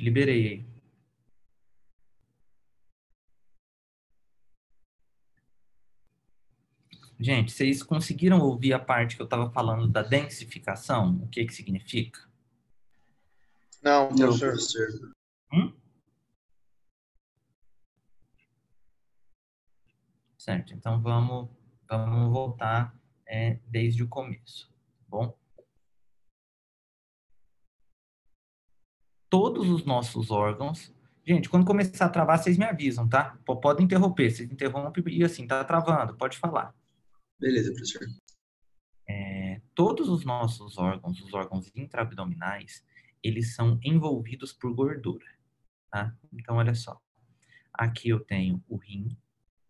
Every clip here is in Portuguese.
liberei aí. Gente, vocês conseguiram ouvir a parte que eu estava falando da densificação? O que significa? Não, Não, professor. professor. Certo, então vamos voltar desde o começo, tá bom? Todos os nossos órgãos... Gente, quando começar a travar, vocês me avisam, tá? Podem interromper, vocês interrompem e assim, tá travando, pode falar. Beleza, professor. Todos os nossos órgãos, os órgãos intraabdominais, eles são envolvidos por gordura, tá? Então, olha só. Aqui eu tenho o rim,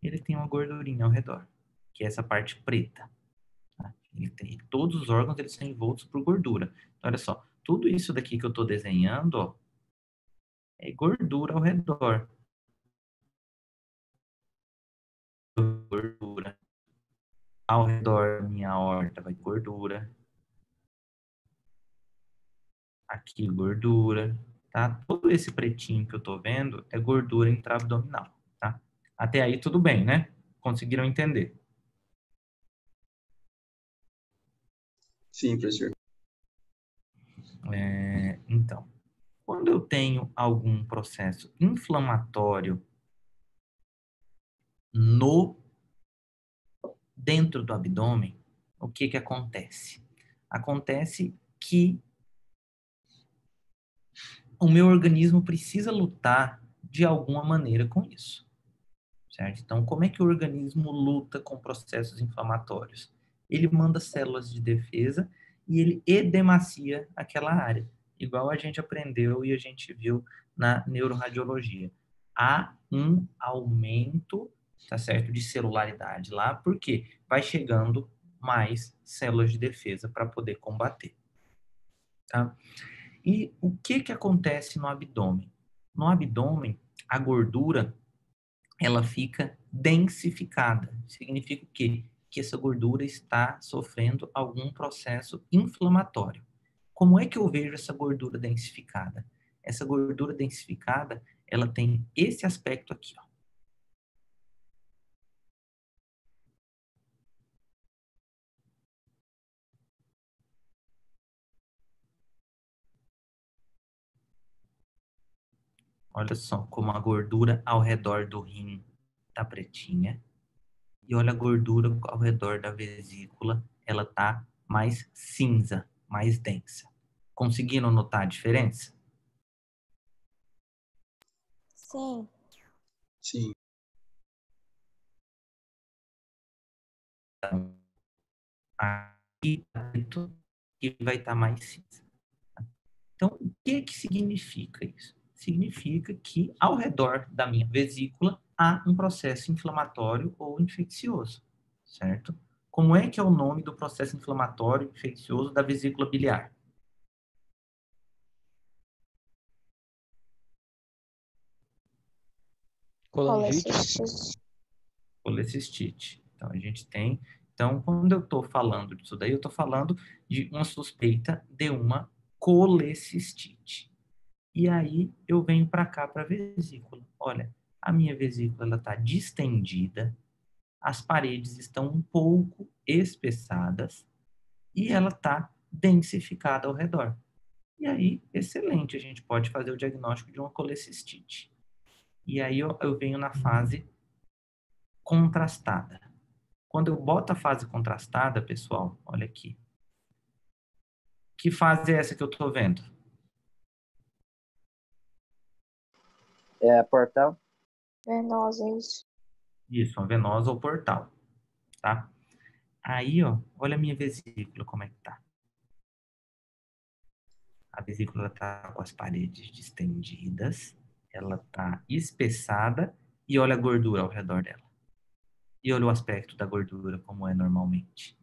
ele tem uma gordurinha ao redor, que é essa parte preta. Tá? Todos os órgãos eles são envoltos por gordura. Então, olha só, tudo isso daqui que eu estou desenhando, ó, é gordura ao redor. Gordura. Ao redor da minha aorta vai ter gordura. Aqui, gordura. Tá? Todo esse pretinho que eu estou vendo é gordura intraabdominal. Tá? Até aí tudo bem, né? Conseguiram entender? Sim, professor. Então, quando eu tenho algum processo inflamatório dentro do abdômen, o que acontece? Acontece que o meu organismo precisa lutar de alguma maneira com isso, certo? Então, como é que o organismo luta com processos inflamatórios? Ele manda células de defesa e ele edemacia aquela área, igual a gente aprendeu e a gente viu na neuroradiologia. Há um aumento, tá certo, de celularidade lá, porque vai chegando mais células de defesa para poder combater, tá? E o que acontece no abdômen? No abdômen, a gordura, ela fica densificada. Significa o quê? Que essa gordura está sofrendo algum processo inflamatório. Como é que eu vejo essa gordura densificada? Essa gordura densificada, ela tem esse aspecto aqui, ó. Olha só como a gordura ao redor do rim tá pretinha. E olha a gordura ao redor da vesícula, ela tá mais cinza, mais densa. Conseguiram notar a diferença? Sim. Sim. Aqui que vai estar mais cinza. Então, o que significa isso? Significa que ao redor da minha vesícula há um processo inflamatório ou infeccioso, certo? Como é que é o nome do processo inflamatório infeccioso da vesícula biliar? Colecistite. Colecistite. Então, a gente tem... Então, quando eu estou falando disso daí, eu estou falando de uma suspeita de uma colecistite. E aí, eu venho para cá, para a vesícula. Olha, a minha vesícula está distendida, as paredes estão um pouco espessadas e ela está densificada ao redor. E aí, excelente, a gente pode fazer o diagnóstico de uma colecistite. E aí, eu venho na fase contrastada. Quando eu boto a fase contrastada, pessoal, olha aqui. Que fase é essa que eu estou vendo? É portal? Venosa, isso. Isso, uma venosa ou portal, tá? Aí, ó, olha a minha vesícula, como é que tá. A vesícula tá com as paredes distendidas, ela tá espessada e olha a gordura ao redor dela. E olha o aspecto da gordura como é normalmente.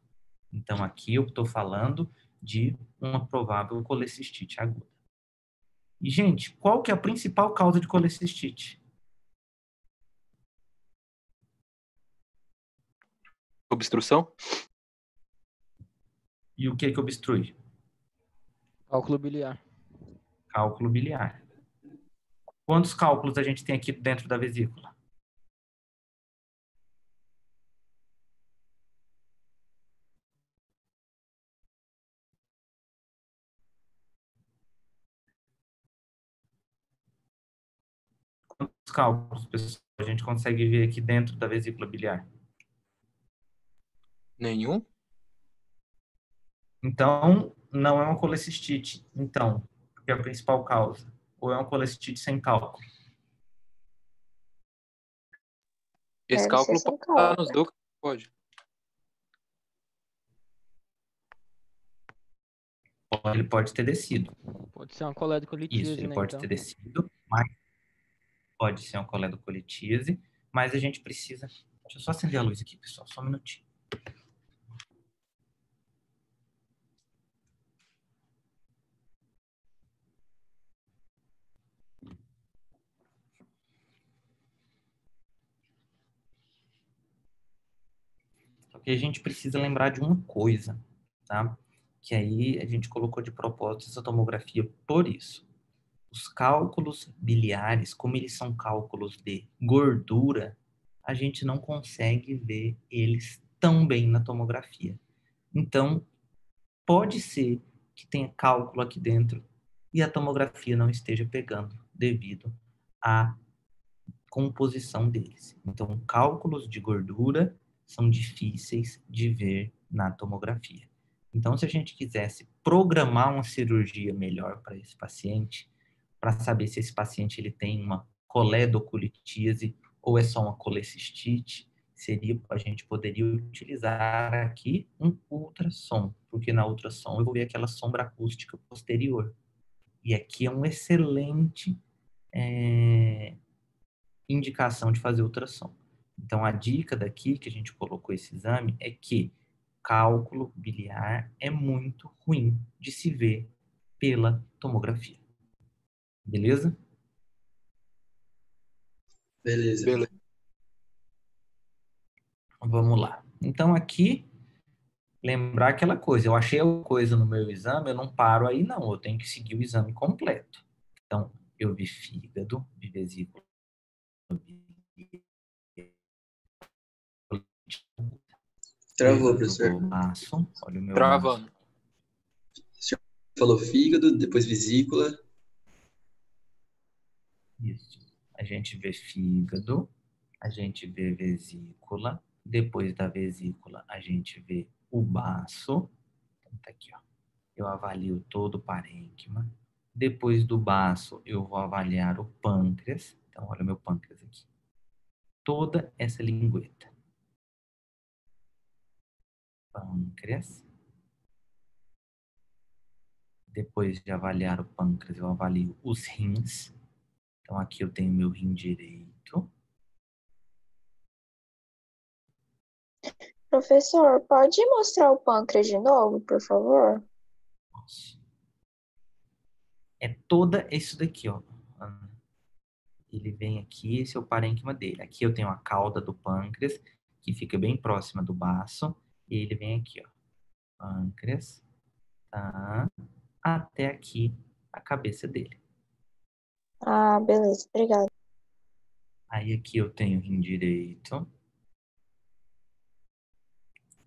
Então, aqui eu estou falando de uma provável colecistite aguda. E, gente, qual que é a principal causa de colecistite? Obstrução? E o que obstrui? Cálculo biliar. Cálculo biliar. Quantos cálculos a gente tem aqui dentro da vesícula? Quantos cálculos, pessoal, a gente consegue ver aqui dentro da vesícula biliar? Nenhum? Então, não é uma colecistite. Então, que é a principal causa. Ou é uma colecistite sem cálculo? Esse Deve ser cálculo sem pode estar nos cálculo. ductos? Pode. Ele pode ter descido. Pode ser uma coledocolitíase, Isso, ele né, pode então. ter descido, mas pode ser uma coledocolitíase, mas a gente precisa... Deixa eu só acender a luz aqui, pessoal, só um minutinho. Porque a gente precisa lembrar de uma coisa, tá? Que aí a gente colocou de propósito essa tomografia por isso. Os cálculos biliares, como eles são cálculos de gordura, a gente não consegue ver eles tão bem na tomografia. Então, pode ser que tenha cálculo aqui dentro e a tomografia não esteja pegando devido à composição deles. Então, cálculos de gordura são difíceis de ver na tomografia. Então, se a gente quisesse programar uma cirurgia melhor para esse paciente, para saber se esse paciente ele tem uma coledocolitíase ou é só uma colecistite, a gente poderia utilizar aqui um ultrassom, porque na ultrassom eu vou ver aquela sombra acústica posterior. E aqui é um excelente indicação de fazer ultrassom. Então, a dica daqui que a gente colocou esse exame é que cálculo biliar é muito ruim de se ver pela tomografia. Beleza? Beleza. Beleza. Vamos lá. Então, aqui, lembrar aquela coisa. Eu achei alguma coisa no meu exame, eu não paro aí, não. Eu tenho que seguir o exame completo. Então, eu vi fígado, vi vesícula, Travou, professor. baço, olha o meu Travando. O senhor falou fígado, depois vesícula. Isso. A gente vê fígado, a gente vê vesícula, depois da vesícula a gente vê o baço. Então, tá aqui, ó. Eu avalio todo o parênquima. Depois do baço, eu vou avaliar o pâncreas. Então, olha o meu pâncreas aqui. Toda essa lingueta. Pâncreas. Depois de avaliar o pâncreas, eu avalio os rins. Então, aqui eu tenho meu rim direito. Professor, pode mostrar o pâncreas de novo, por favor? É toda isso daqui, ó. Ele vem aqui, esse é o parênquima dele. Aqui eu tenho a cauda do pâncreas, que fica bem próxima do baço. E ele vem aqui, ó. Pâncreas, tá? Até aqui a cabeça dele. Ah, beleza, obrigada. Aí aqui eu tenho o rim direito.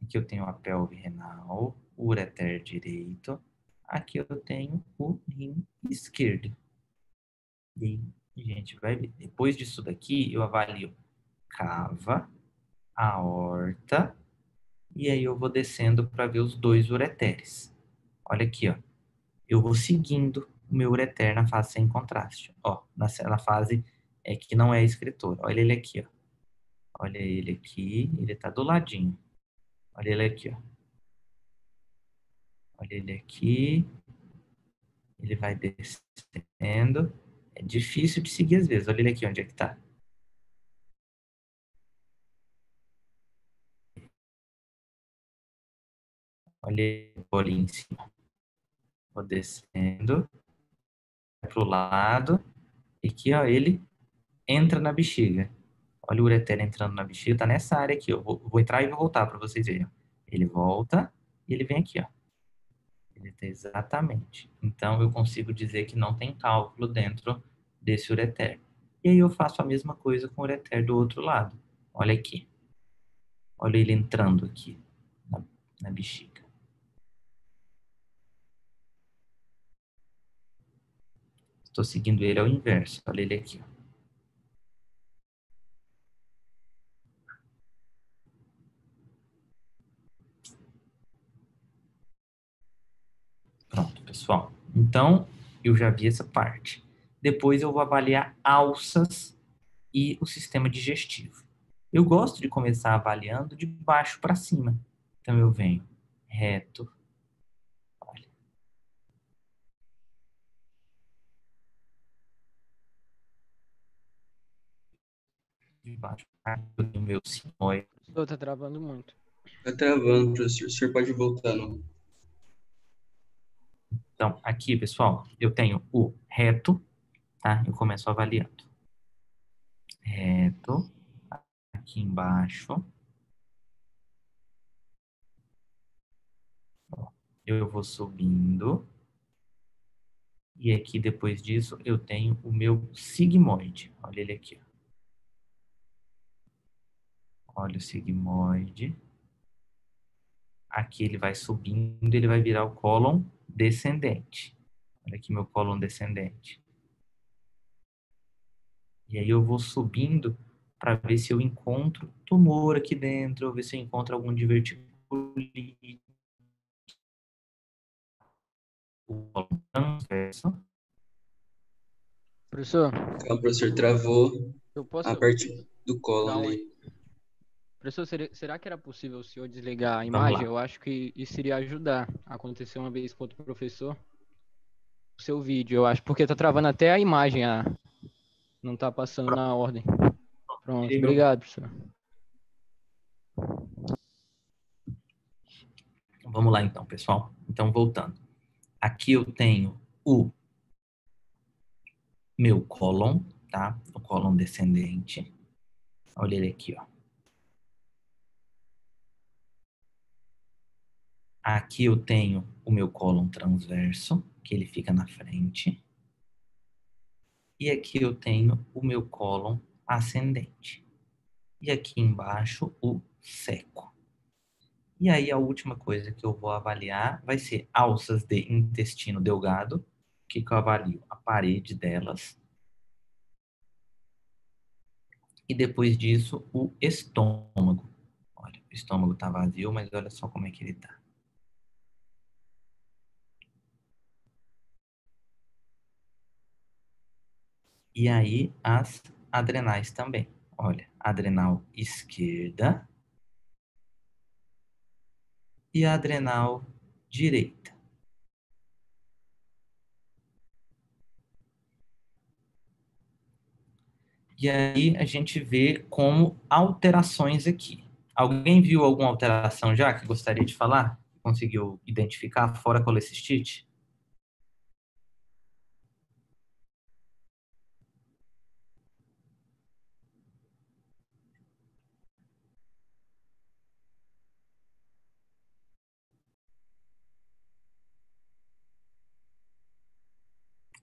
Aqui eu tenho a pelve renal, o ureter direito. Aqui eu tenho o rim esquerdo. E a gente vai ver. Depois disso daqui, eu avalio cava, aorta, e aí eu vou descendo para ver os dois ureteres. Olha aqui, ó. Eu vou seguindo o meu ureter na fase sem contraste. Ó, na fase que não é escritor. Olha ele aqui, ó. Olha ele aqui, ele tá do ladinho. Olha ele aqui, ó. Olha ele aqui. Ele vai descendo. É difícil de seguir às vezes. Olha ele aqui, onde é que tá. Olha ele ali em cima. Vou descendo. Pro lado. E aqui, ó, ele entra na bexiga. Olha o ureter entrando na bexiga. Tá nessa área aqui, ó. Vou entrar e vou voltar para vocês verem. Ele volta e ele vem aqui, ó. Ele tá exatamente. Então, eu consigo dizer que não tem cálculo dentro desse ureter. E aí eu faço a mesma coisa com o ureter do outro lado. Olha aqui. Olha ele entrando aqui na bexiga. Estou seguindo ele ao inverso. Olha ele aqui. Ó. Pronto, pessoal. Então, eu já vi essa parte. Depois eu vou avaliar alças e o sistema digestivo. Eu gosto de começar avaliando de baixo para cima. Então, eu venho reto. Olha. De baixo para cima, eu tenho o meu sigmoide. Professor, tá travando muito. Tá travando, professor. O senhor pode voltar, não? Então, aqui, pessoal, eu tenho o reto, tá? Eu começo avaliando. Reto. Aqui embaixo. Ó, eu vou subindo. E aqui, depois disso, eu tenho o meu sigmoide. Olha ele aqui. Ó. Olha o sigmoide. Aqui ele vai subindo, ele vai virar o cólon descendente. Olha aqui meu cólon descendente. E aí eu vou subindo para ver se eu encontro tumor aqui dentro, ou ver se eu encontro algum diverticulite. O cólon transverso. Professor, Calma, professor, travou eu posso a parte do colo dar um... ali. Professor, será que era possível o senhor desligar a Vamos imagem? lá. Eu acho que isso iria ajudar. Aconteceu uma vez com outro professor. O seu vídeo, eu acho, porque tá travando até a imagem, não tá passando na ordem. Pronto, obrigado, professor. Vamos lá então, pessoal. Então, voltando. Aqui eu tenho o meu cólon, tá? O cólon descendente. Olha ele aqui, ó. Aqui eu tenho o meu cólon transverso, que ele fica na frente. E aqui eu tenho o meu cólon ascendente. E aqui embaixo o seco. E aí a última coisa que eu vou avaliar vai ser alças de intestino delgado. O que eu avalio? A parede delas. E depois disso, o estômago. Olha, o estômago está vazio, mas olha só como é que ele está. E aí, as adrenais também. Olha, adrenal esquerda e a adrenal direita. E aí a gente vê como alterações aqui. Alguém viu alguma alteração já que gostaria de falar? Conseguiu identificar fora a colecistite?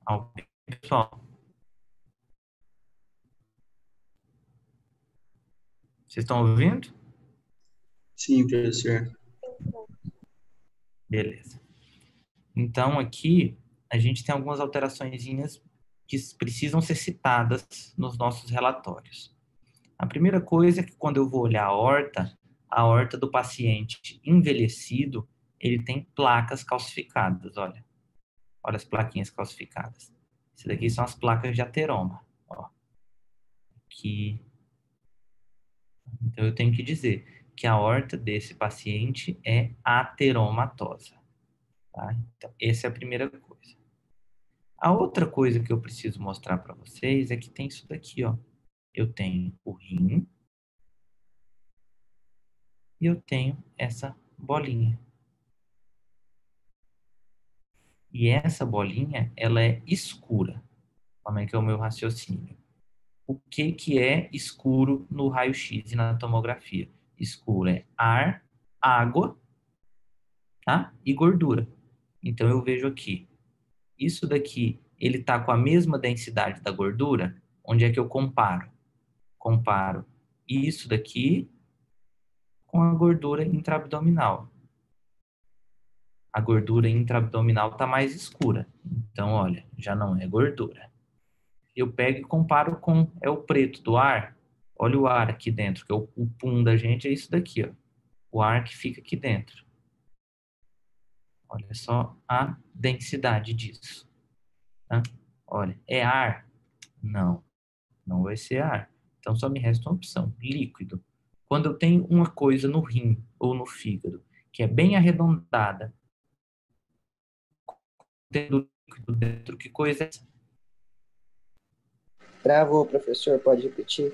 Alguém, pessoal? Vocês estão ouvindo? Sim, professor. Beleza. Então, aqui, a gente tem algumas alteraçõezinhas que precisam ser citadas nos nossos relatórios. A primeira coisa é que quando eu vou olhar a aorta do paciente envelhecido, ele tem placas calcificadas, olha. Olha as plaquinhas calcificadas. Isso daqui são as placas de ateroma, ó. Aqui. Então, eu tenho que dizer que a aorta desse paciente é ateromatosa. Tá? Então, essa é a primeira coisa. A outra coisa que eu preciso mostrar para vocês é que tem isso daqui, ó. Eu tenho o rim e eu tenho essa bolinha. E essa bolinha, ela é escura. Como é que é o meu raciocínio? O que que é escuro no raio-x e na tomografia? Escuro é ar, água, tá? E gordura. Então eu vejo aqui. Isso daqui, ele está com a mesma densidade da gordura, onde é que eu comparo? Comparo isso daqui com a gordura intraabdominal. A gordura intraabdominal está mais escura. Então, olha, já não é gordura. Eu pego e comparo com o preto do ar. Olha o ar aqui dentro, que é o pum da gente, é isso daqui, ó. O ar que fica aqui dentro. Olha só a densidade disso. Tá? Olha, é ar? Não, não vai ser ar. Então só me resta uma opção, líquido. Quando eu tenho uma coisa no rim ou no fígado que é bem arredondada, tendo líquido dentro, que coisa é essa? Travou, professor, pode repetir?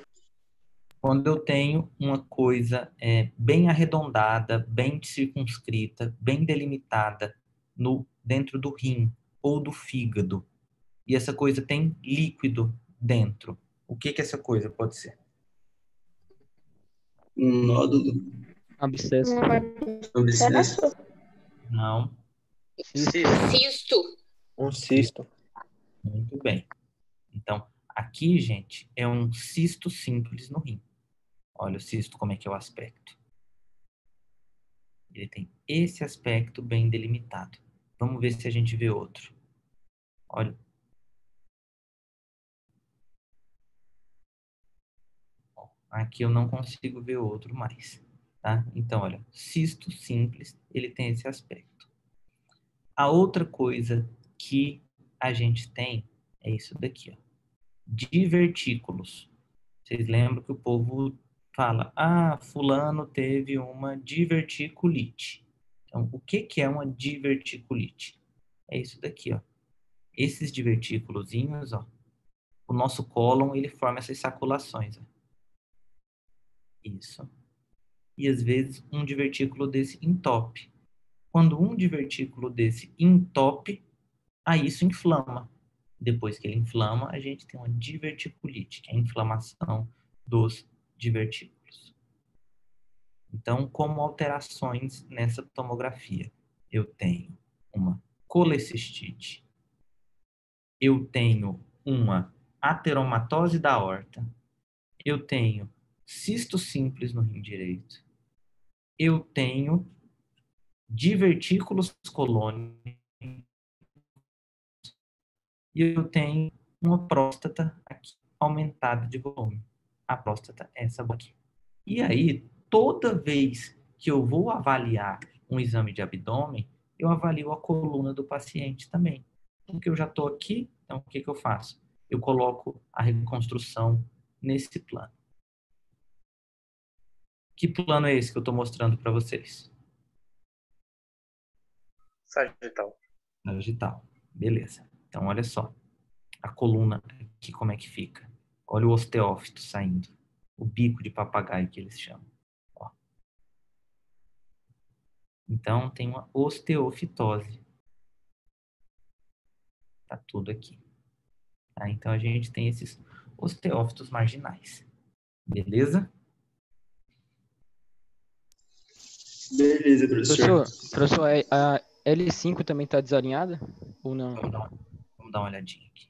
Quando eu tenho uma coisa bem arredondada, bem circunscrita, bem delimitada dentro do rim ou do fígado, e essa coisa tem líquido dentro, o que essa coisa pode ser? Um nódulo. Abscesso. Abscesso. Não. Cisto. Um cisto. Muito bem. Então, aqui, gente, é um cisto simples no rim. Olha o cisto, como é que é o aspecto. Ele tem esse aspecto bem delimitado. Vamos ver se a gente vê outro. Olha. Aqui eu não consigo ver outro mais. Tá? Então, olha, cisto simples, ele tem esse aspecto. A outra coisa que a gente tem é isso daqui, ó. Divertículos. Vocês lembram que o povo fala, fulano teve uma diverticulite. Então, o que é uma diverticulite? É isso daqui, ó. Esses divertículozinhos, ó, o nosso cólon, ele forma essas saculações, ó. Isso. E às vezes um divertículo desse entope. Quando um divertículo desse entope, aí isso inflama. Depois que ele inflama, a gente tem uma diverticulite, que é a inflamação dos divertículos. Então, como alterações nessa tomografia? Eu tenho uma colecistite, eu tenho uma ateromatose da aorta, eu tenho cisto simples no rim direito, eu tenho divertículos colônicos e eu tenho uma próstata aqui aumentada de volume. A próstata é essa aqui. E aí, toda vez que eu vou avaliar um exame de abdômen, eu avalio a coluna do paciente também. Porque eu já estou aqui, então o que eu faço? Eu coloco a reconstrução nesse plano. Que plano é esse que eu estou mostrando para vocês? Sagital. Sagital. Beleza. Então, olha só. A coluna aqui, como é que fica? Olha o osteófito saindo. O bico de papagaio que eles chamam. Ó. Então, tem uma osteofitose. Tá tudo aqui. Tá? Então, a gente tem esses osteófitos marginais. Beleza? Beleza, professor. Professor, a L5 também está desalinhada? Ou não? Vamos dar uma olhadinha aqui.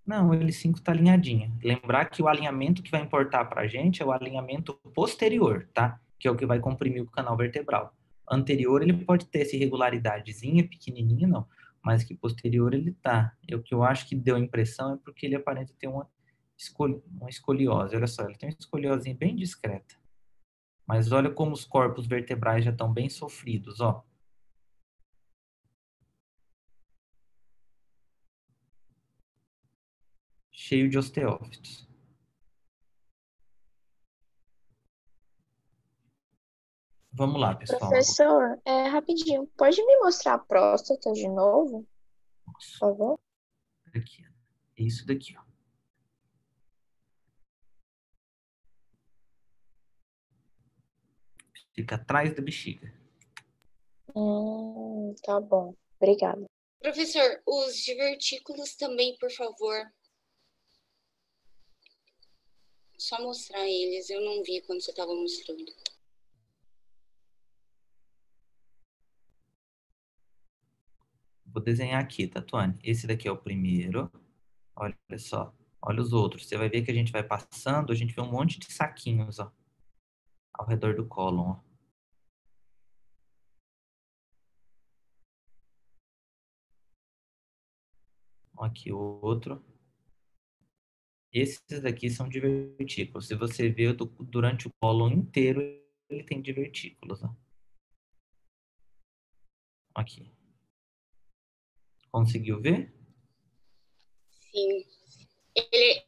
Não, o L5 está alinhadinha. Lembrar que o alinhamento que vai importar para a gente é o alinhamento posterior, tá? Que é o que vai comprimir o canal vertebral. Anterior, ele pode ter essa irregularidadezinha, pequenininha, não. Mas que posterior ele tá. E o que eu acho que deu a impressão é porque ele aparenta ter uma escoliose. Olha só, ele tem uma escoliosinha bem discreta. Mas olha como os corpos vertebrais já estão bem sofridos, ó. Cheio de osteófitos. Vamos lá, pessoal. Professor, rapidinho, pode me mostrar a próstata de novo, por favor? Aqui, é isso daqui, ó. Fica atrás da bexiga. Tá bom. Obrigada. Professor, os divertículos também, por favor. Só mostrar eles, eu não vi quando você estava mostrando. Vou desenhar aqui, Tatuane. Esse daqui é o primeiro. Olha só. Olha os outros. Você vai ver que a gente vai passando, a gente vê um monte de saquinhos, ó, ao redor do cólon, ó. Aqui o outro. Esses daqui são divertículos. Se você ver durante o cólon inteiro, ele tem divertículos, ó. Aqui. Conseguiu ver? Sim. Ele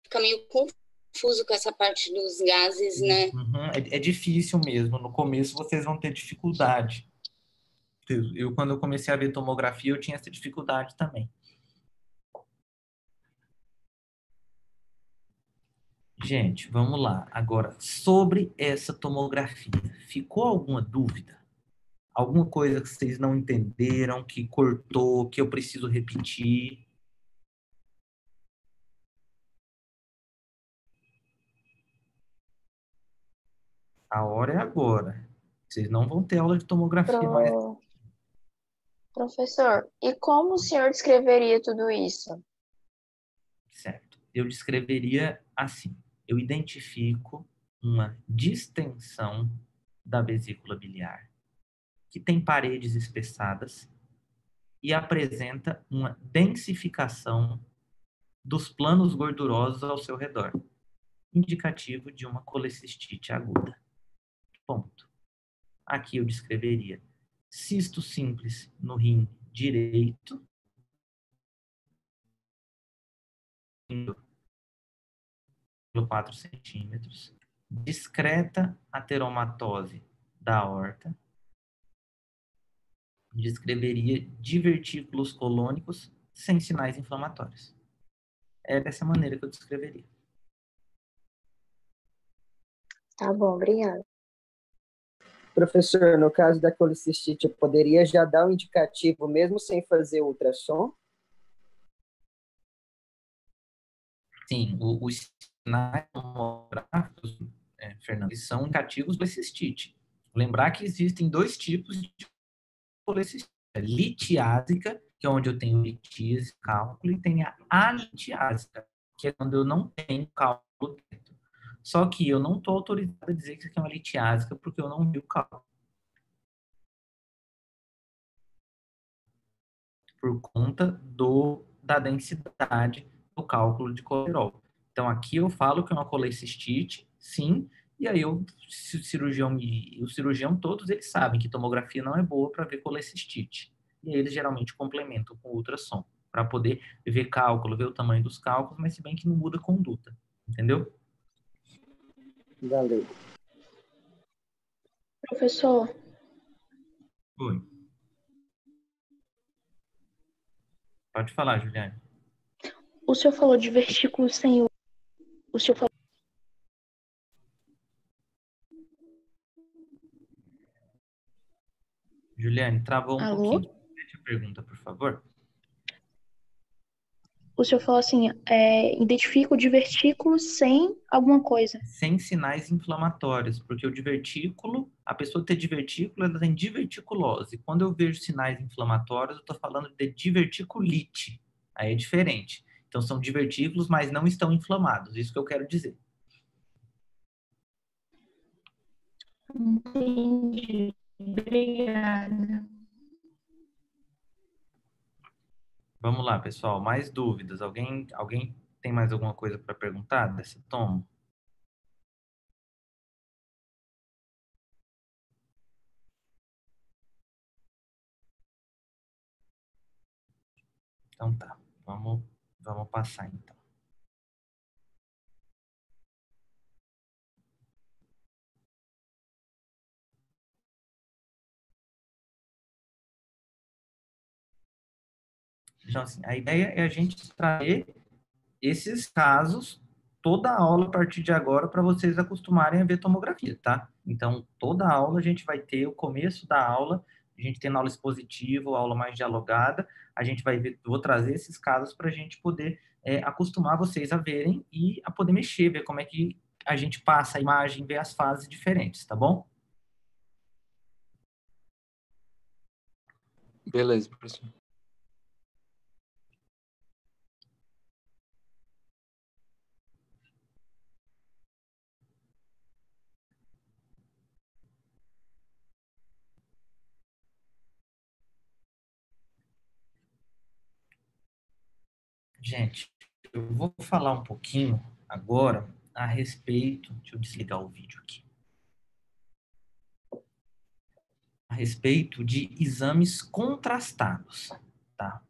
fica meio confuso com essa parte dos gases, né? Uhum. É difícil mesmo. No começo vocês vão ter dificuldade. Quando eu comecei a ver tomografia, eu tinha essa dificuldade também. Gente, vamos lá. Agora, sobre essa tomografia, ficou alguma dúvida? Alguma coisa que vocês não entenderam, que cortou, que eu preciso repetir? A hora é agora. Vocês não vão ter aula de tomografia mais. Professor, e como o senhor descreveria tudo isso? Certo. Eu descreveria assim. Eu identifico uma distensão da vesícula biliar, que tem paredes espessadas e apresenta uma densificação dos planos gordurosos ao seu redor, indicativo de uma colecistite aguda. Ponto. Aqui eu descreveria cisto simples no rim direito, 4 centímetros, discreta ateromatose da aorta, descreveria divertículos colônicos sem sinais inflamatórios. É dessa maneira que eu descreveria. Tá bom, obrigada. Professor, no caso da colicistite, eu poderia já dar um indicativo mesmo sem fazer o ultrassom? Sim, os sinais tomográficos, Fernando, eles são indicativos da cistite. Lembrar que existem dois tipos de colecistite. A litiásica, que é onde eu tenho litíase, cálculo, e tem a alitiásica, que é quando eu não tenho cálculo dentro. Só que eu não estou autorizado a dizer que isso aqui é uma litiásica porque eu não vi o cálculo. Por conta da densidade do cálculo de colesterol. Então, aqui eu falo que é uma colecistite, sim, e aí os cirurgião todos eles sabem que tomografia não é boa para ver colecistite. E aí eles geralmente complementam com ultrassom, para poder ver cálculo, ver o tamanho dos cálculos, mas se bem que não muda a conduta, entendeu? Valeu. Professor, Oi. Pode falar, Juliane. o senhor falou de versículos sem o senhor falou Juliane, travou um Alô? pouquinho. Repete a pergunta, por favor. O senhor falou assim, identifica o divertículo sem alguma coisa. Sem sinais inflamatórios, porque o divertículo, a pessoa ter divertículo, ela tem diverticulose. Quando eu vejo sinais inflamatórios, eu estou falando de diverticulite. Aí é diferente. Então, são divertículos, mas não estão inflamados. Isso que eu quero dizer. Entendi. Obrigada. Vamos lá, pessoal. Mais dúvidas? Alguém tem mais alguma coisa para perguntar desse tomo? Então tá. Vamos passar então. Então, assim, a ideia é a gente trazer esses casos toda a aula a partir de agora para vocês acostumarem a ver tomografia, tá? Então, toda a aula a gente vai ter o começo da aula, a gente tem aula expositiva, aula mais dialogada, a gente vai ver, vou trazer esses casos para a gente poder acostumar vocês a verem e a poder mexer, ver como é que a gente passa a imagem, ver as fases diferentes, tá bom? Beleza, professor. Gente, eu vou falar um pouquinho agora a respeito. Deixa eu desligar o vídeo aqui. A respeito de exames contrastados, tá?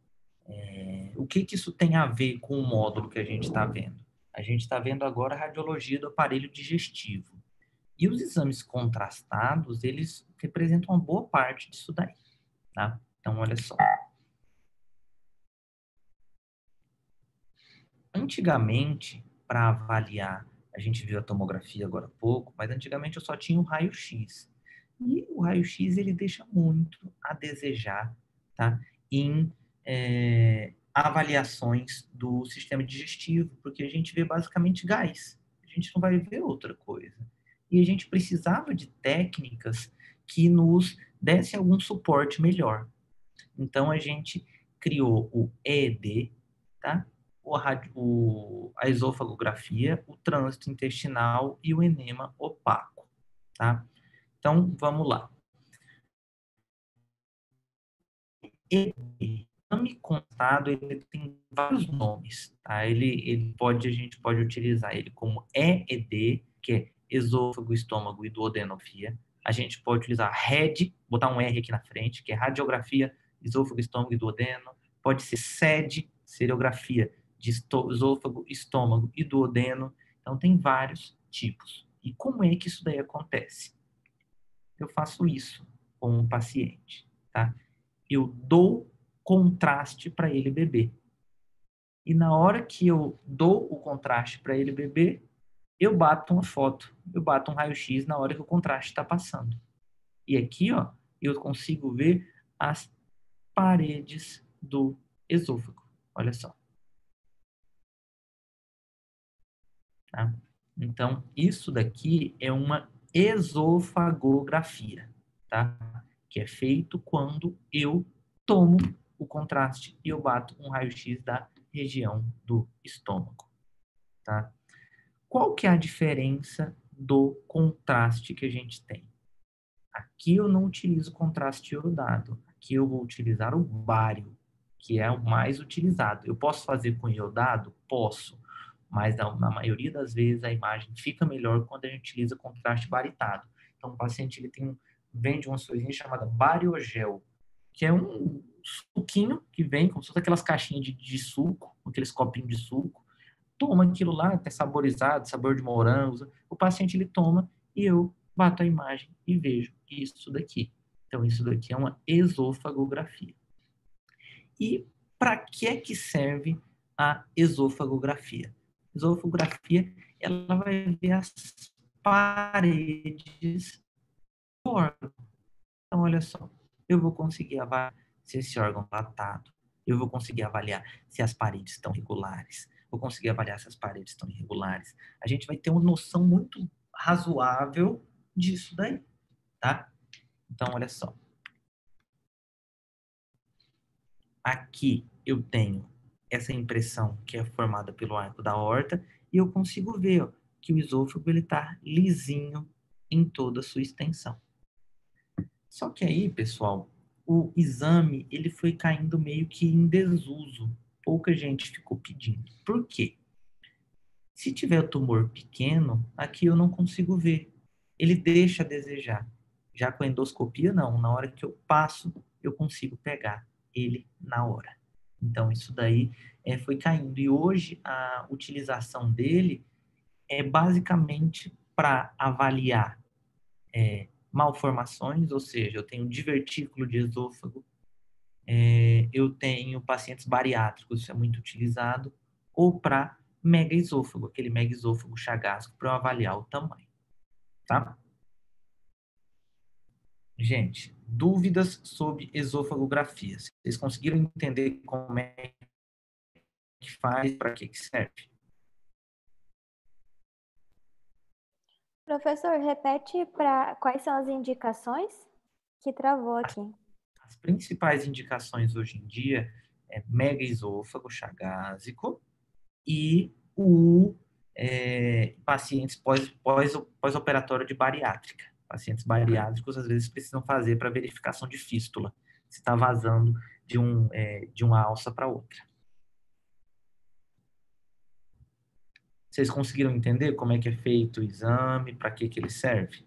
O que isso tem a ver com o módulo que a gente está vendo? A gente está vendo agora a radiologia do aparelho digestivo. E os exames contrastados, eles representam uma boa parte disso daí, tá? Então, olha só. Antigamente, para avaliar, a gente viu a tomografia agora há pouco, mas antigamente eu só tinha o raio-x. E o raio-x, ele deixa muito a desejar, tá? Em avaliações do sistema digestivo, porque a gente vê basicamente gás. A gente não vai ver outra coisa. E a gente precisava de técnicas que nos dessem algum suporte melhor. Então, a gente criou o EED, tá? A esofagografia, o trânsito intestinal e o enema opaco, tá? Então, vamos lá. O exame constado, ele tem vários nomes, tá? A gente pode utilizar ele como EED, que é esôfago, estômago e duodenofia. A gente pode utilizar RED, botar um R aqui na frente, que é radiografia, esôfago, estômago e duodeno. Pode ser SED, seriografia de esôfago, estômago e duodeno. Então, tem vários tipos. E como é que isso daí acontece? Eu faço isso com um paciente, tá? Eu dou contraste para ele beber. E na hora que eu dou o contraste para ele beber, eu bato uma foto, eu bato um raio-x na hora que o contraste está passando. E aqui, ó, eu consigo ver as paredes do esôfago. Olha só. Tá? Então, isso daqui é uma esofagografia, tá? Que é feito quando eu tomo o contraste e eu bato um raio-x da região do estômago, tá? Qual que é a diferença do contraste que a gente tem? Aqui eu não utilizo contraste iodado, aqui eu vou utilizar o bário, que é o mais utilizado. Eu posso fazer com iodado? Posso, mas na maioria das vezes a imagem fica melhor quando a gente utiliza contraste baritado. Então o paciente ele vende uma coisinha chamada bariogel, que é um suquinho que vem como se fosse aquelas caixinhas de suco, aqueles copinhos de suco. Toma aquilo lá, até saborizado, sabor de morango. O paciente ele toma e eu bato a imagem e vejo isso daqui. Então, isso daqui é uma esofagografia. E para que serve a esofagografia? A esofagografia, ela vai ver as paredes do órgão. Então, olha só, eu vou conseguir avaliar se esse órgão está dilatado, eu vou conseguir avaliar se as paredes estão regulares, vou conseguir avaliar se as paredes estão irregulares. A gente vai ter uma noção muito razoável disso daí, tá? Então, olha só. Aqui eu tenho essa impressão que é formada pelo arco da aorta e eu consigo ver ó, que o esôfago está lisinho em toda a sua extensão. Só que aí, pessoal, o exame ele foi caindo meio que em desuso. Pouca gente ficou pedindo. Por quê? Se tiver tumor pequeno, aqui eu não consigo ver. Ele deixa a desejar. Já com a endoscopia, não. Na hora que eu passo, eu consigo pegar ele na hora. Então, isso daí foi caindo. E hoje, a utilização dele é basicamente para avaliar malformações, ou seja, eu tenho divertículo de esôfago, eu tenho pacientes bariátricos, isso é muito utilizado, ou para megaesôfago, aquele megaesôfago chagasco, para eu avaliar o tamanho, tá? Gente, dúvidas sobre esofagografia? Vocês conseguiram entender como é que faz, para que serve? Professor, repete para quais são as indicações que travou aqui. As principais indicações hoje em dia é megaesôfago chagásico e pacientes pós-operatório de bariátrica. Pacientes bariátricos, às vezes, precisam fazer para verificação de fístula, se está vazando de uma alça para outra. Vocês conseguiram entender como é que é feito o exame, para que ele serve?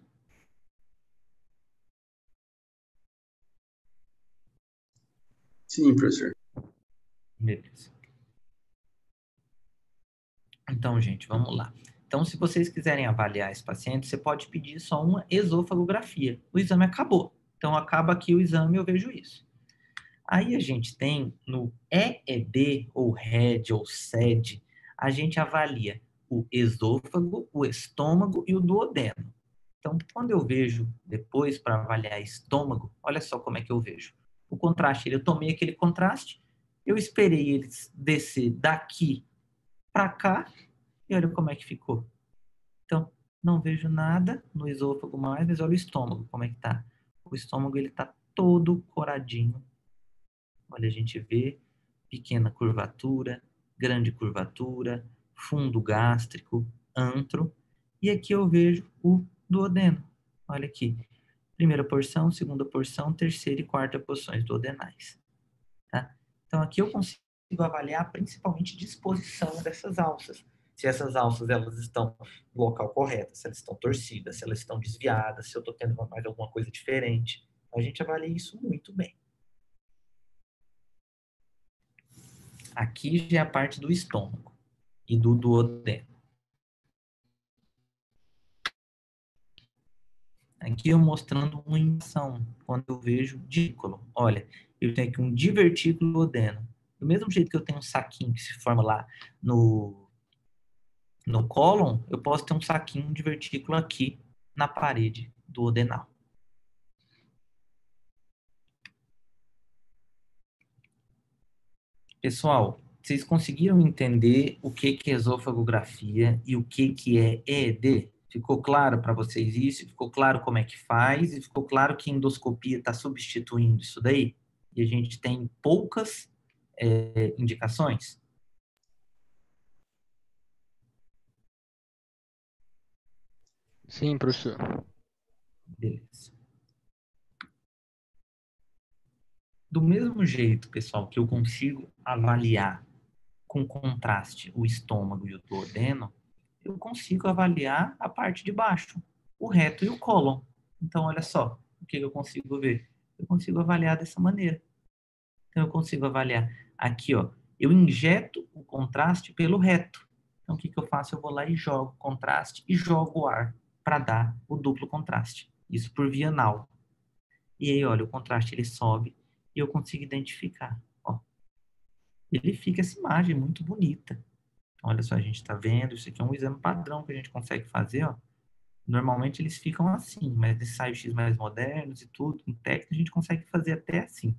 Sim, professor. Beleza. Então, gente, vamos lá. Então, se vocês quiserem avaliar esse paciente, você pode pedir só uma esofagografia. O exame acabou. Então, acaba aqui o exame, eu vejo isso. Aí a gente tem no EED, ou RED, ou SED, a gente avalia o esôfago, o estômago e o duodeno. Então, quando eu vejo depois para avaliar estômago, olha só como é que eu vejo. O contraste, eu tomei aquele contraste, eu esperei ele descer daqui para cá e olha como é que ficou. Então, não vejo nada no esôfago mais, mas olha o estômago, como é que tá. O estômago, ele tá todo coradinho. Olha, a gente vê pequena curvatura, grande curvatura, fundo gástrico, antro. E aqui eu vejo o duodeno. Olha aqui. Primeira porção, segunda porção, terceira e quarta porções duodenais. Tá? Então, aqui eu consigo avaliar principalmente a disposição dessas alças. Se essas alças elas estão no local correto, se elas estão torcidas, se elas estão desviadas, se eu estou tendo mais alguma coisa diferente. A gente avalia isso muito bem. Aqui já é a parte do estômago e do duodeno. Aqui eu mostrando uma injeção, quando eu vejo dículo. Olha, eu tenho aqui um divertículo duodeno. Do mesmo jeito que eu tenho um saquinho que se forma lá no cólon, eu posso ter um saquinho, um divertículo aqui na parede duodenal. Pessoal, vocês conseguiram entender o que é esofagografia e o que é EED? Ficou claro para vocês isso? Ficou claro como é que faz? E ficou claro que a endoscopia está substituindo isso daí? E a gente tem poucas indicações? Sim, professor. Beleza. Do mesmo jeito, pessoal, que eu consigo avaliar com contraste o estômago e o duodeno, eu consigo avaliar a parte de baixo, o reto e o cólon. Então, olha só, o que eu consigo ver? Eu consigo avaliar dessa maneira. Então, eu consigo avaliar aqui, ó, eu injeto o contraste pelo reto. Então, o que eu faço? Eu vou lá e jogo contraste e jogo o ar para dar o duplo contraste. Isso por via anal. E aí, olha, o contraste ele sobe e eu consigo identificar. Ó. Ele fica essa imagem muito bonita. Então, olha só, a gente está vendo, isso aqui é um exame padrão que a gente consegue fazer, ó. Normalmente eles ficam assim, mas nesses raios-x mais modernos e tudo, com técnica, a gente consegue fazer até assim.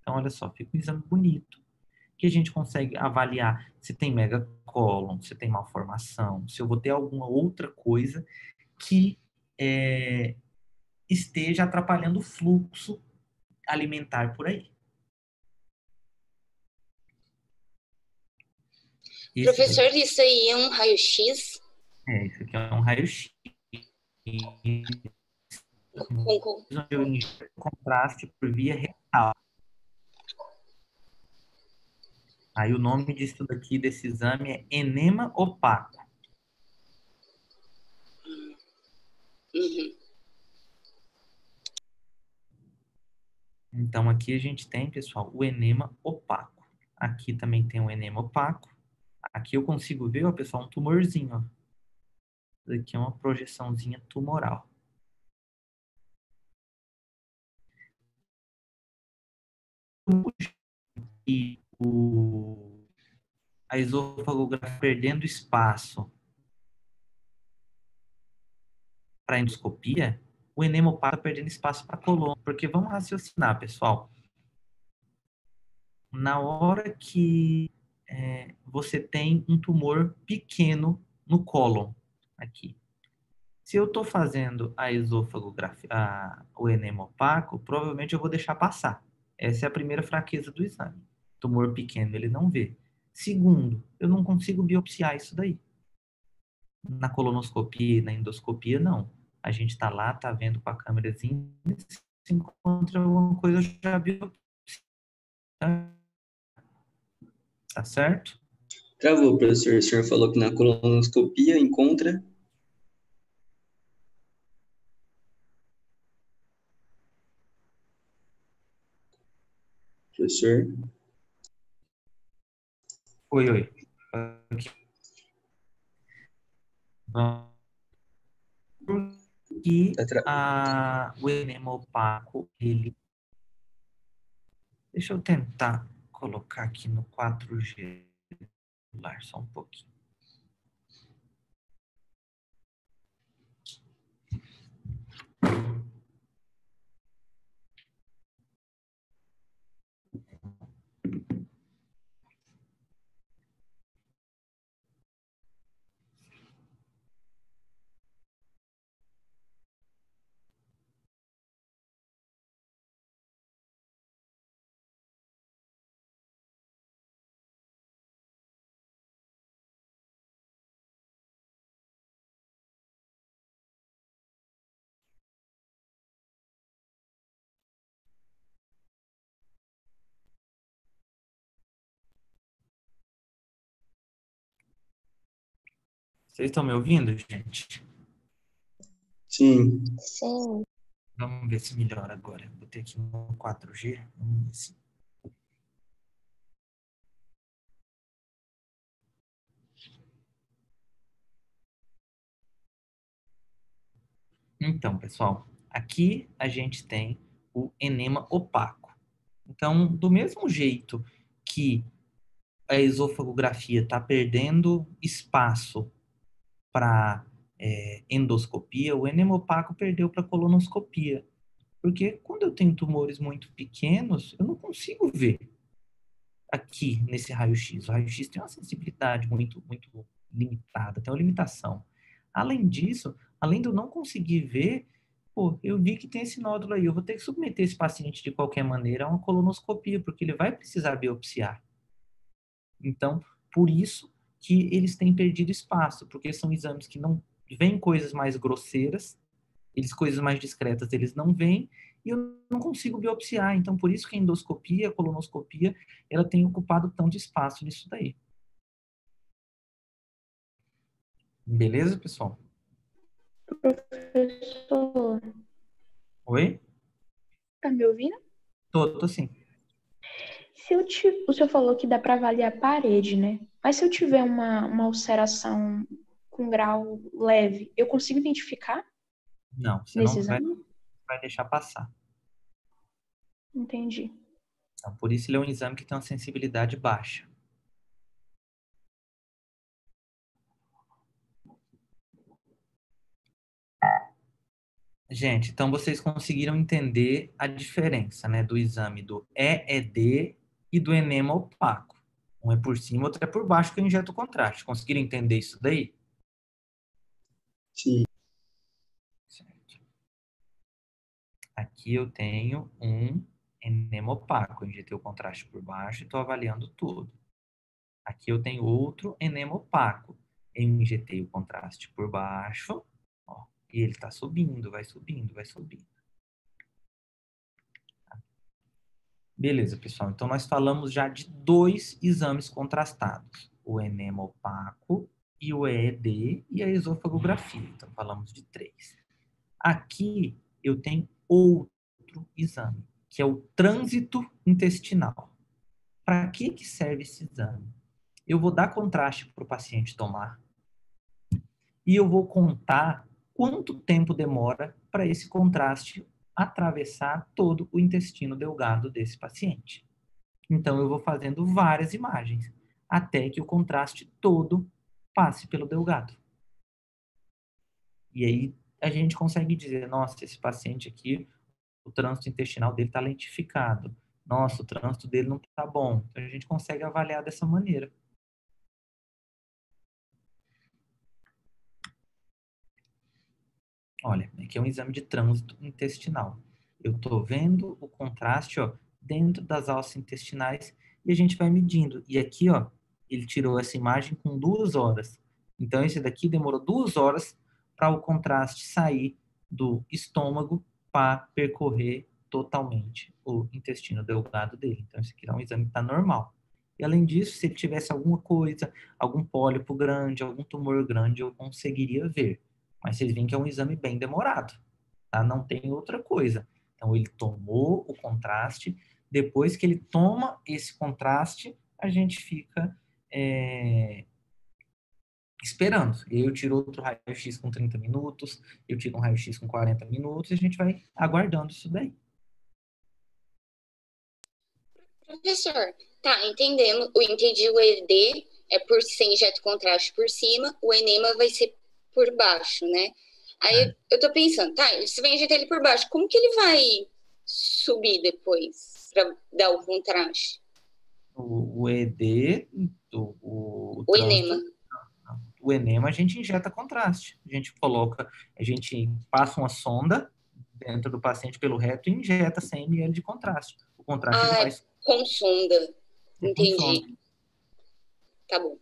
Então, olha só, fica um exame bonito, que a gente consegue avaliar se tem megacólon, se tem malformação, se eu vou ter alguma outra coisa que esteja atrapalhando o fluxo alimentar por aí. Professor, isso aí é um raio-x? Isso aqui é um raio-x. Eu injeto contraste por via retal. Aí o nome disso daqui, desse exame, é enema opaco. Uhum. Então, aqui a gente tem, pessoal, o enema opaco. Aqui também tem o enema opaco. Aqui eu consigo ver, ó, pessoal, um tumorzinho. Ó. Isso aqui é uma projeçãozinha tumoral. E a esofagografia perdendo espaço para endoscopia, o enema opaco está perdendo espaço para colônia. Porque vamos raciocinar, pessoal. Na hora que você tem um tumor pequeno no cólon, aqui. Se eu estou fazendo a esofagografia, o enema opaco, provavelmente eu vou deixar passar. Essa é a primeira fraqueza do exame. Tumor pequeno ele não vê. Segundo, eu não consigo biopsiar isso daí. Na colonoscopia e na endoscopia, não. A gente está lá, está vendo com a câmerazinha, se encontra alguma coisa, eu já biopsia. Tá certo? Travou, professor. O senhor falou que na colonoscopia encontra. Professor. Oi. Porque o enema opaco, ele... Deixa eu tentar colocar aqui no 4G celular só um pouquinho. Vocês estão me ouvindo, gente? Sim. Sim. Vamos ver se melhora agora. Botei aqui no 4G. Vamos ver se... Então, pessoal, aqui a gente tem o enema opaco. Então, do mesmo jeito que a esofagografia está perdendo espaço para endoscopia, o enema opaco perdeu para colonoscopia. Porque quando eu tenho tumores muito pequenos, eu não consigo ver aqui nesse raio-x. O raio-x tem uma sensibilidade muito limitada, tem uma limitação. Além disso, além de eu não conseguir ver, pô, eu vi que tem esse nódulo aí, eu vou ter que submeter esse paciente de qualquer maneira a uma colonoscopia, porque ele vai precisar biopsiar. Então, por isso que eles têm perdido espaço, porque são exames que não veem coisas mais grosseiras, coisas mais discretas eles não veem, e eu não consigo biopsiar. Então, por isso que a endoscopia, a colonoscopia, ela tem ocupado tanto espaço nisso daí. Beleza, pessoal? Professor, Oi? tá me ouvindo? Tô sim. O senhor falou que dá para avaliar a parede, né? Mas se eu tiver uma ulceração com grau leve, eu consigo identificar Não, você nesse não exame? vai deixar passar. Entendi. Então, por isso ele é um exame que tem uma sensibilidade baixa. Gente, então vocês conseguiram entender a diferença, né, do exame do EED e do enema opaco. Um é por cima, outro é por baixo que eu injeto o contraste. Conseguiram entender isso daí? Sim. Certo. Aqui eu tenho um enema opaco. Eu injetei o contraste por baixo e estou avaliando tudo. Aqui eu tenho outro enema opaco. Eu injetei o contraste por baixo, ó, e ele está subindo, vai subindo, vai subindo. Beleza, pessoal. Então, nós falamos já de 2 exames contrastados. O enema opaco e o EED e a esofagografia. Então, falamos de 3. Aqui, eu tenho outro exame, que é o trânsito intestinal. Para que serve esse exame? Eu vou dar contraste para o paciente tomar e eu vou contar quanto tempo demora para esse contraste atravessar todo o intestino delgado desse paciente. Então, eu vou fazendo várias imagens até que o contraste todo passe pelo delgado. E aí, a gente consegue dizer, nossa, esse paciente aqui, o trânsito intestinal dele está lentificado. Nossa, o trânsito dele não está bom. Então, a gente consegue avaliar dessa maneira. Olha, aqui é um exame de trânsito intestinal. Eu estou vendo o contraste, ó, dentro das alças intestinais e a gente vai medindo. E aqui, ó, ele tirou essa imagem com 2 horas. Então, esse daqui demorou 2 horas para o contraste sair do estômago para percorrer totalmente o intestino delgado dele. Então, esse aqui é um exame que está normal. E, além disso, se ele tivesse alguma coisa, algum pólipo grande, algum tumor grande, eu conseguiria ver. Mas vocês veem que é um exame bem demorado, tá? Não tem outra coisa. Então, ele tomou o contraste. Depois que ele toma esse contraste, a gente fica esperando. Eu tiro outro raio-x com 30 minutos, eu tiro um raio-x com 40 minutos, e a gente vai aguardando isso daí. Professor, tá, entendendo. Entendi, o ED é por sem injeto contraste por cima, o enema vai ser por baixo, né? Aí eu tô pensando, tá, você vai injetar ele por baixo, como que ele vai subir depois para dar o contraste? O ED, O enema. O enema a gente injeta contraste. A gente passa uma sonda dentro do paciente pelo reto e injeta 100 ml de contraste. O contraste ele vai... Com sonda. Entendi. Com sonda. Tá bom.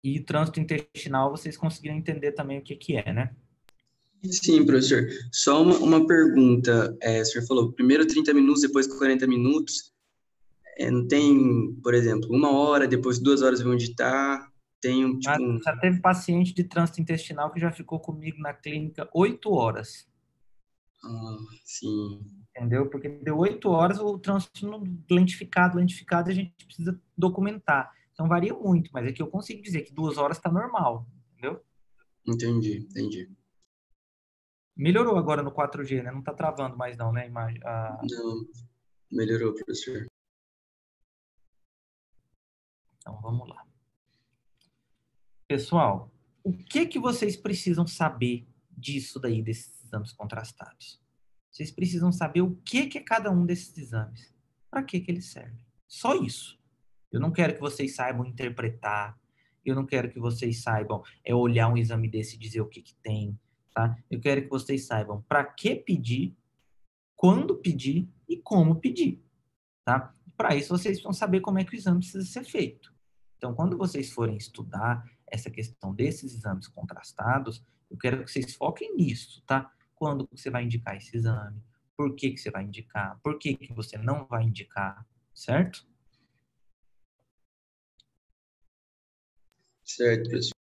E trânsito intestinal, vocês conseguiram entender também o que é, né? Sim, professor. Só uma pergunta. O senhor falou primeiro 30 minutos, depois 40 minutos. Não tem, por exemplo, 1 hora, depois 2 horas vão editar. Tem tipo Já teve paciente de trânsito intestinal que já ficou comigo na clínica 8 horas. Sim. Entendeu? Porque deu 8 horas, o trânsito lentificado, a gente precisa documentar. Então varia muito, mas aqui eu consigo dizer que 2 horas está normal, entendeu? Entendi. Melhorou agora no 4G, né? Não está travando mais não, né? A imagem, Não, melhorou, professor. Então vamos lá. Pessoal, o que vocês precisam saber disso daí, desses exames contrastados? Vocês precisam saber o que é cada um desses exames. Para que eles servem? Só isso. Eu não quero que vocês saibam interpretar. Eu não quero que vocês saibam olhar um exame desse e dizer o que tem. Tá? Eu quero que vocês saibam para que pedir, quando pedir e como pedir. Tá? Para isso, vocês vão saber como é que o exame precisa ser feito. Então, quando vocês forem estudar essa questão desses exames contrastados, eu quero que vocês foquem nisso, tá? Quando você vai indicar esse exame, por que você vai indicar, por que você não vai indicar, certo? Certo, professor.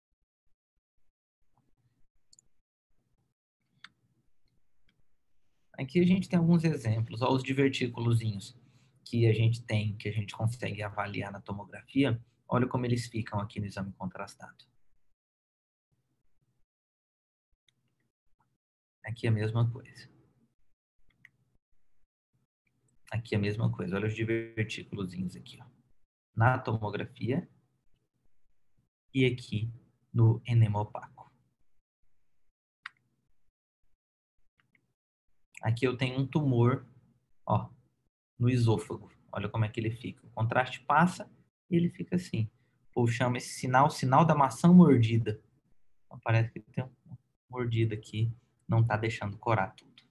Aqui a gente tem alguns exemplos, ó, os divertículozinhos que a gente tem, que a gente consegue avaliar na tomografia. Olha como eles ficam aqui no exame contrastado. Aqui é a mesma coisa. Aqui é a mesma coisa. Olha os divertículozinhos aqui, ó. Na tomografia e aqui no enema opaco. Aqui eu tenho um tumor, ó, no esôfago. Olha como é que ele fica. O contraste passa e ele fica assim. Ou chama esse sinal da maçã mordida. Então, parece que tem uma mordida aqui, não está deixando corar tudo.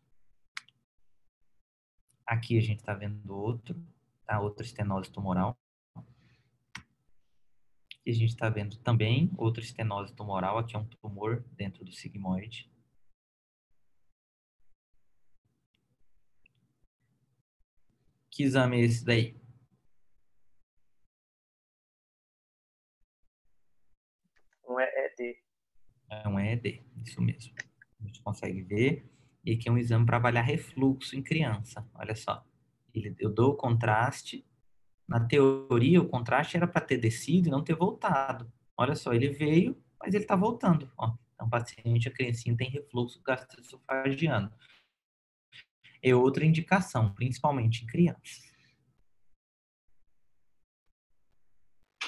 Aqui a gente está vendo outro, tá? Outra estenose tumoral. E a gente está vendo também outra estenose tumoral. Aqui é um tumor dentro do sigmoide. Que exame é esse daí? Um ED. É um ED, isso mesmo. A gente consegue ver. E aqui é um exame para avaliar refluxo em criança. Olha só. Eu dou o contraste. Na teoria, o contraste era para ter descido e não ter voltado. Olha só, ele veio, mas ele está voltando. Ó, então, o paciente, a criancinha, tem refluxo gastroesofágico. É outra indicação, principalmente em crianças.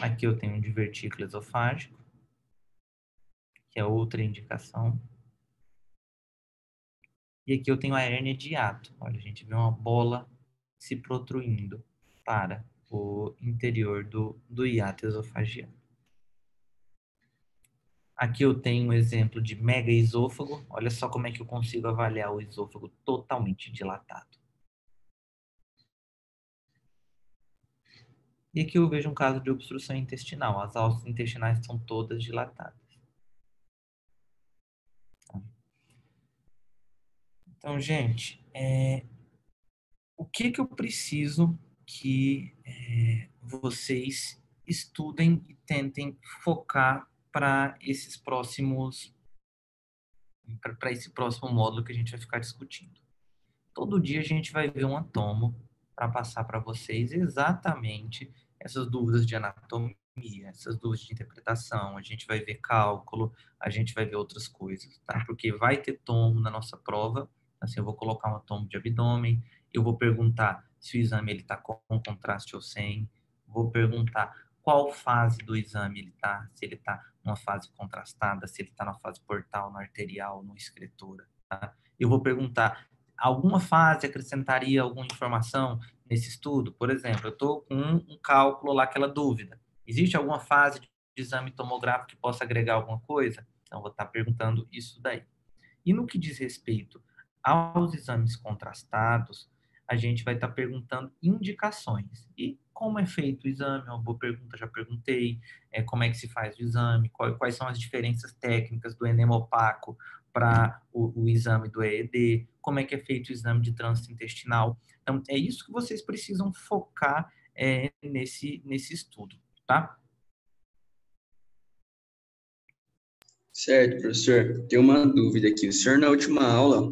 Aqui eu tenho um divertículo esofágico, que é outra indicação. E aqui eu tenho a hérnia de hiato. Olha, a gente vê uma bola se protruindo para o interior do hiato esofagiano. Aqui eu tenho um exemplo de mega esôfago. Olha só como é que eu consigo avaliar o esôfago totalmente dilatado. E aqui eu vejo um caso de obstrução intestinal. As alças intestinais são todas dilatadas. Então, gente, o que eu preciso que vocês estudem e tentem focar para esse próximo módulo que a gente vai ficar discutindo. Todo dia a gente vai ver um atomo para passar para vocês exatamente essas dúvidas de anatomia, essas dúvidas de interpretação, a gente vai ver cálculo, a gente vai ver outras coisas, tá? Porque vai ter tomo na nossa prova, assim, eu vou colocar um tomo de abdômen, eu vou perguntar se o exame está com contraste ou sem, vou perguntar qual fase do exame ele está, se ele está numa fase contrastada, se ele está na fase portal, no arterial, no excretora, tá? Eu vou perguntar, alguma fase acrescentaria alguma informação nesse estudo? Por exemplo, eu estou com um cálculo lá, aquela dúvida. Existe alguma fase de exame tomográfico que possa agregar alguma coisa? Então, eu vou estar perguntando isso daí. E no que diz respeito aos exames contrastados, a gente vai estar perguntando indicações. E como é feito o exame? Uma boa pergunta, já perguntei. Como é que se faz o exame? Quais são as diferenças técnicas do enema opaco para o exame do EED? Como é que é feito o exame de trânsito intestinal? Então, é isso que vocês precisam focar nesse estudo, tá? Certo, professor. Tem uma dúvida aqui. O senhor, na última aula,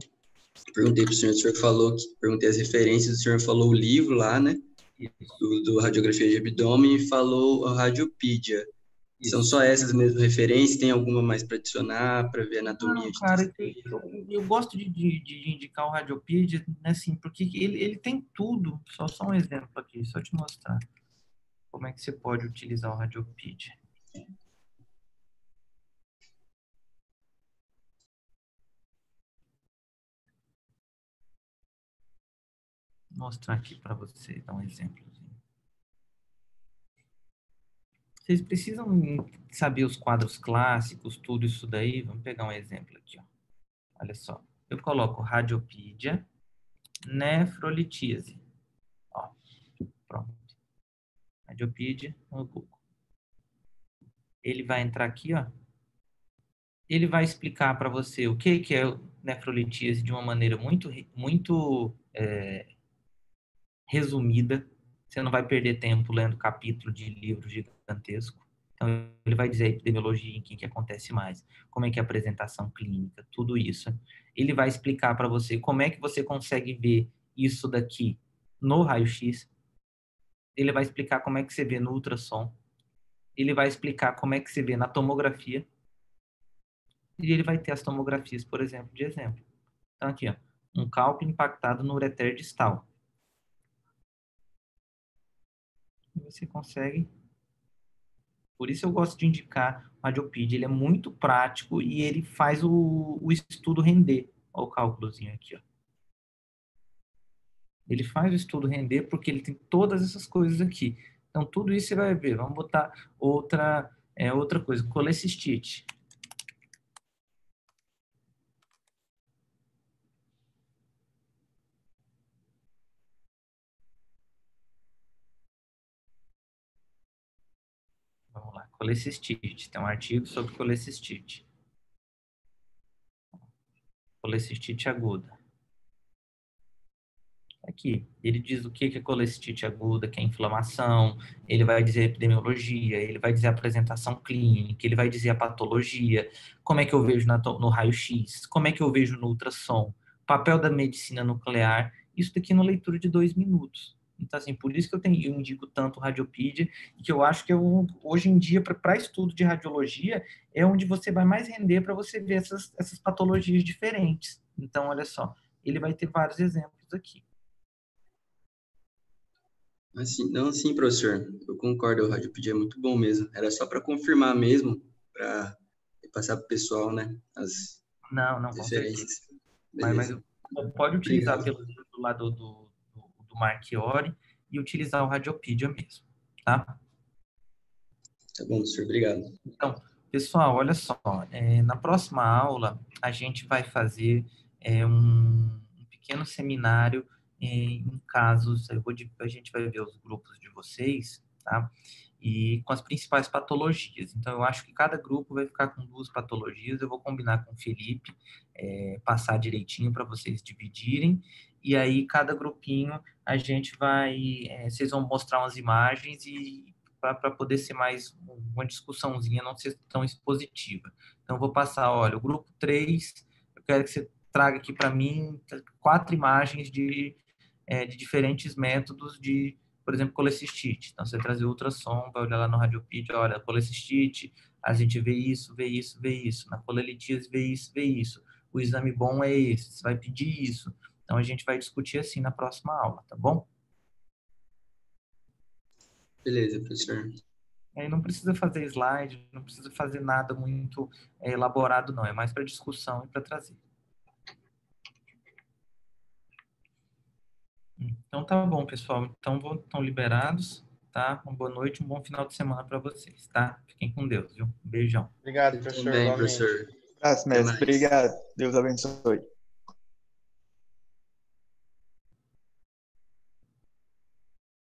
perguntei para o senhor falou perguntei as referências, o senhor falou o livro lá, né? Do Radiografia de Abdômen e falou a Radiopedia. São só essas mesmas referências? Tem alguma mais para adicionar, para ver anatomia? Não, cara, eu gosto de indicar o Radiopedia, assim, porque ele tem tudo. Só um exemplo aqui, só te mostrar como é que você pode utilizar o Radiopedia. Vou mostrar aqui para vocês, dar um exemplo. Vocês precisam saber os quadros clássicos, tudo isso daí. Vamos pegar um exemplo aqui, ó. Olha só. Eu coloco Radiopedia, nefrolitíase. Ó, pronto. Radiopedia no Google. Ele vai entrar aqui, ó. Ele vai explicar para você o que é nefrolitíase de uma maneira muito resumida. Você não vai perder tempo lendo capítulo de livro gigantesco. Então, ele vai dizer a epidemiologia, em que acontece mais, como é que é a apresentação clínica, tudo isso. Ele vai explicar para você como é que você consegue ver isso daqui no raio-x. Ele vai explicar como é que você vê no ultrassom. Ele vai explicar como é que você vê na tomografia. E ele vai ter as tomografias, por exemplo, de exemplo. Então, aqui, ó, um cálculo impactado no ureter distal. E você consegue. Por isso eu gosto de indicar o Radiopedia. Ele é muito prático e ele faz o estudo render. Olha o cálculozinho aqui, ó. Ele faz o estudo render porque ele tem todas essas coisas aqui. Então, tudo isso você vai ver. Vamos botar outra coisa. Colecistite. Vamos lá. Colecistite. Tem um artigo sobre colecistite. Colecistite aguda. Aqui, ele diz o que é colecistite aguda, que é inflamação, ele vai dizer a epidemiologia, ele vai dizer a apresentação clínica, ele vai dizer a patologia, como é que eu vejo no raio-x, como é que eu vejo no ultrassom, papel da medicina nuclear, isso daqui na leitura de 2 minutos. Então, assim, por isso que eu indico tanto o Radiopedia, e que eu acho que hoje em dia, para estudo de radiologia, é onde você vai mais render para você ver essas patologias diferentes. Então, olha só, ele vai ter vários exemplos aqui. Assim, não, sim, professor. Eu concordo, o Radiopedia é muito bom mesmo. Era só para confirmar mesmo, para passar para o pessoal, né, as referências. Mas pode utilizar pelo lado do Marchiori e utilizar o Radiopedia mesmo, tá? Tá bom, professor. Obrigado. Então, Pessoal, olha só, na próxima aula a gente vai fazer um pequeno seminário em casos, a gente vai ver os grupos de vocês, tá? E com as principais patologias. Então, eu acho que cada grupo vai ficar com 2 patologias. Eu vou combinar com o Felipe, passar direitinho para vocês dividirem. E aí, cada grupinho, a gente vocês vão mostrar umas imagens e para poder ser mais uma discussãozinha, não ser tão expositiva. Então, eu vou passar, olha, o grupo 3, eu quero que você traga aqui para mim 4 imagens de diferentes métodos de, por exemplo, colecistite. Então, você traz o ultrassom, vai olhar lá no radiopídio, olha, colecistite, a gente vê isso, vê isso, vê isso. Na colelitíase, vê isso, vê isso. O exame bom é esse, você vai pedir isso. Então, a gente vai discutir assim na próxima aula, tá bom? Beleza, professor. Aí não precisa fazer slide, não precisa fazer nada muito elaborado, não. É mais para discussão e para trazer. Então tá bom, pessoal. Então estão liberados, tá? Uma boa noite, um bom final de semana para vocês, tá? Fiquem com Deus, viu? Um beijão. Obrigado, professor. Também, igualmente. professor. Abraço, Até mestre. mais. Obrigado. Deus abençoe.